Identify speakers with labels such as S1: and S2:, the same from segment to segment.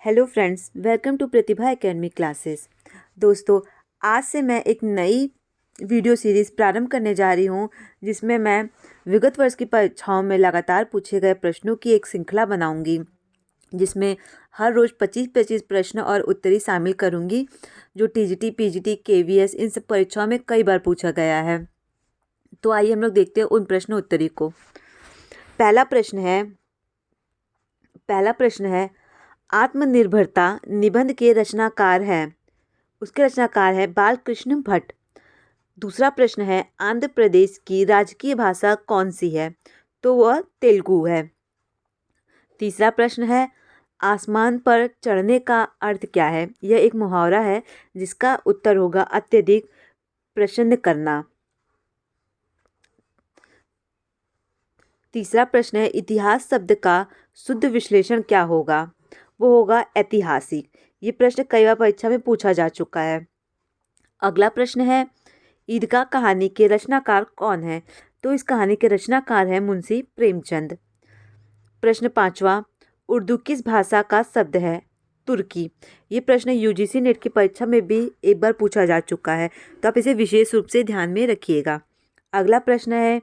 S1: Hello friends, welcome to Pratibha academy classes. दोस्तों, आज से मैं एक नई वीडियो सीरीज़ प्रारंभ करने जा रही हूँ जिसमें मैं विगत वर्ष की परीक्षाओं में लगातार पूछे गए प्रश्नों की एक श्रृंखला बनाऊंगी, जिसमें हर रोज़ 25-25 प्रश्न और उत्तरी शामिल करूंगी जो टीजीटी, पीजीटी, केवीएस इन सब परीक्षाओं में कई बार पूछा गया है। तो आइए हम लोग देखते हैं उन प्रश्न उत्तरी को। पहला प्रश्न है आत्मनिर्भरता निबंध के रचनाकार हैं। उसके रचनाकार है बालकृष्ण भट्ट। दूसरा प्रश्न है आंध्र प्रदेश की राजकीय भाषा कौन सी है? तो वह तेलुगु है। तीसरा प्रश्न है आसमान पर चढ़ने का अर्थ क्या है? यह एक मुहावरा है जिसका उत्तर होगा अत्यधिक प्रसन्न करना। तीसरा प्रश्न है इतिहास शब्द का शुद्ध विश्लेषण क्या होगा? वो होगा ऐतिहासिक। ये प्रश्न कई बार परीक्षा में पूछा जा चुका है। अगला प्रश्न है ईदगाह कहानी के रचनाकार कौन है? तो इस कहानी के रचनाकार हैं मुंशी प्रेमचंद। प्रश्न पांचवा उर्दू किस भाषा का शब्द है? तुर्की। ये प्रश्न यूजीसी नेट की परीक्षा में भी एक बार पूछा जा चुका है, तो आप इसे विशेष रूप से ध्यान में रखिएगा। अगला प्रश्न है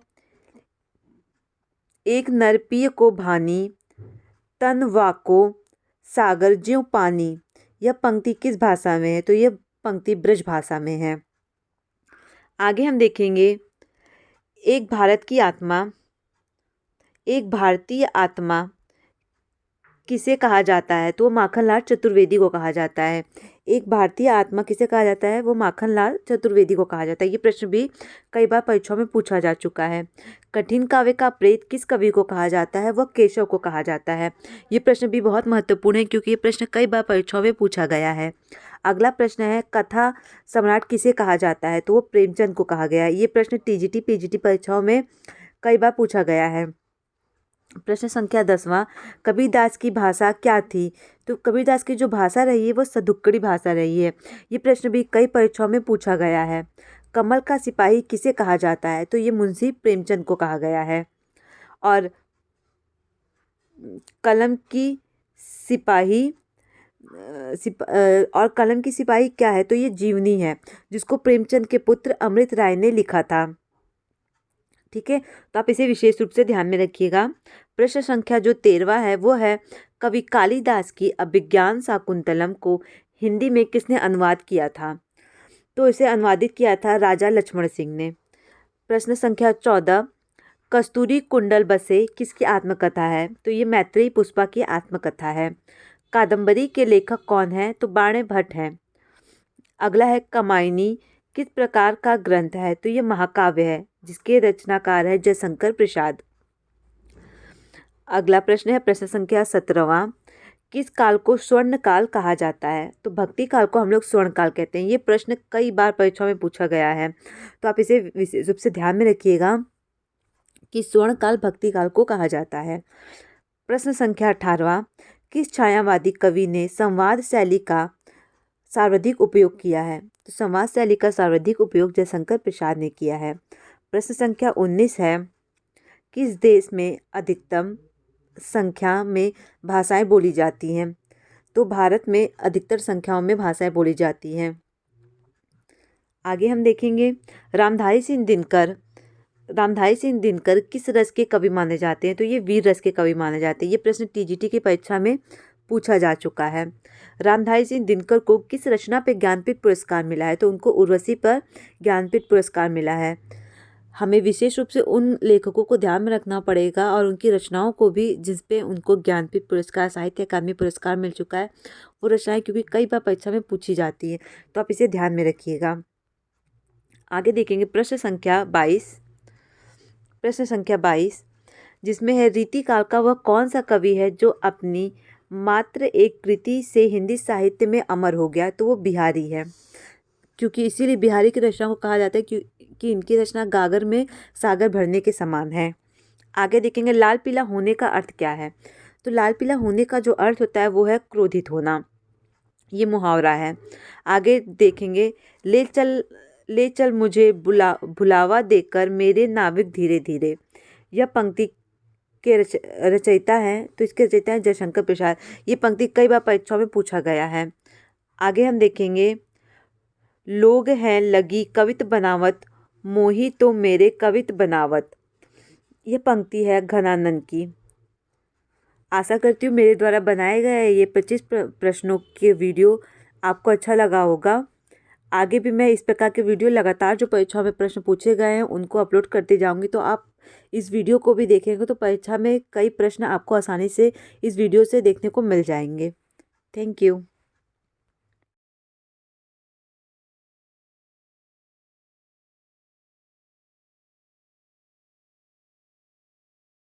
S1: एक नरपिय को भानी तन वाको सागर ज्यों पानी। यह पंक्ति किस भाषा में है? तो यह पंक्ति ब्रज भाषा में है। आगे हम देखेंगे एक भारतीय आत्मा किसे कहा जाता है? तो माखनलाल चतुर्वेदी को कहा जाता है। एक भारतीय आत्मा किसे कहा जाता है? वो माखनलाल चतुर्वेदी को कहा जाता है। ये प्रश्न भी कई बार परीक्षाओं में पूछा जा चुका है। कठिन काव्य का प्रेत किस कवि को कहा जाता है? वह केशव को कहा जाता है। ये प्रश्न भी बहुत महत्वपूर्ण है क्योंकि ये प्रश्न कई बार परीक्षाओं में पूछा गया है। अगला प्रश्न है कथा सम्राट किसे कहा जाता है? तो वो प्रेमचंद को कहा गया है। ये प्रश्न टीजीटी, पीजीटी परीक्षाओं में कई बार पूछा गया है। प्रश्न संख्या 10वां कबीरदास की भाषा क्या थी? तो कबीरदास की जो भाषा रही है वो सदुक्कड़ी भाषा रही है। ये प्रश्न भी कई परीक्षाओं में पूछा गया है। कमल का सिपाही किसे कहा जाता है? तो ये मुंशी प्रेमचंद को कहा गया है। और कलम की सिपाही क्या है? तो ये जीवनी है जिसको प्रेमचंद के पुत्र अमृत राय ने लिखा था। ठीक है, तो आप इसे विशेष रूप से ध्यान में रखिएगा। प्रश्न संख्या जो 13वां है वो है कवि कालिदास की अभिज्ञान शाकुंतलम को हिंदी में किसने अनुवाद किया था? तो इसे अनुवादित किया था राजा लक्ष्मण सिंह ने। प्रश्न संख्या 14 कस्तूरी कुंडल बसे किसकी आत्मकथा है? तो ये मैत्रेयी पुष्पा की आत्मकथा है। कादम्बरी के लेखक कौन है? तो बाणे भट्ट हैं। अगला है कमायनी किस प्रकार का ग्रंथ है? तो ये महाकाव्य है जिसके रचनाकार है जयशंकर प्रसाद। अगला प्रश्न है प्रश्न संख्या 17वां किस काल को स्वर्ण काल कहा जाता है? तो भक्ति काल को हम लोग स्वर्ण काल कहते हैं। ये प्रश्न कई बार परीक्षा में पूछा गया है, तो आप इसे विशेष रूप से ध्यान में रखिएगा कि स्वर्ण काल भक्ति काल को कहा जाता है। प्रश्न संख्या 18वां किस छायावादी कवि ने संवाद शैली का सर्वाधिक उपयोग किया है? तो संवाद शैली का सर्वाधिक उपयोग जयशंकर प्रसाद ने किया है। प्रश्न संख्या 19 है किस देश में अधिकतम संख्या में भाषाएं बोली जाती हैं? तो भारत में अधिकतर संख्याओं में भाषाएं बोली जाती हैं। आगे हम देखेंगे रामधारी सिंह दिनकर किस रस के कवि माने जाते हैं? तो ये वीर रस के कवि माने जाते हैं। ये प्रश्न टीजीटी की परीक्षा में पूछा जा चुका है। रामधारी सिंह दिनकर को किस रचना पे ज्ञानपीठ पुरस्कार मिला है? तो उनको उर्वशी पर ज्ञानपीठ पुरस्कार मिला है। हमें विशेष रूप से उन लेखकों को ध्यान में रखना पड़ेगा और उनकी रचनाओं को भी जिस पे उनको ज्ञानपीठ पुरस्कार, साहित्य अकादमी पुरस्कार मिल चुका है वो रचनाएं, क्योंकि कई बार परीक्षा में पूछी जाती है, तो आप इसे ध्यान में रखिएगा। आगे देखेंगे प्रश्न संख्या 22 जिसमें है रीतिकाल का वह कौन सा कवि है जो अपनी मात्र एक कृति से हिंदी साहित्य में अमर हो गया? तो वो बिहारी है, क्योंकि इसीलिए बिहारी की रचना को कहा जाता है कि इनकी रचना गागर में सागर भरने के समान है। आगे देखेंगे लाल पीला होने का अर्थ क्या है? तो लाल पीला होने का जो अर्थ होता है वो है क्रोधित होना। ये मुहावरा है। आगे देखेंगे ले चल मुझे भुलावा देकर मेरे नाविक धीरे धीरे। यह पंक्ति के रचयिता हैं, तो इसके रचयिता हैं जयशंकर प्रसाद। ये पंक्ति कई बार परीक्षाओं में पूछा गया है। आगे हम देखेंगे, लोग हैं लगी कवित बनावत, मोही तो मेरे कवित बनावत। ये पंक्ति है घनानंद की। आशा करती हूँ मेरे द्वारा बनाए गए ये 25 प्रश्नों के वीडियो आपको अच्छा लगा होगा। आगे भी मैं इस प्रकार के वीडियो लगातार जो परीक्षा में प्रश्न पूछे गए हैं उनको अपलोड करती जाऊंगी, तो आप इस वीडियो को भी देखेंगे तो परीक्षा में कई प्रश्न आपको आसानी से इस वीडियो से देखने को मिल जाएंगे। Thank you.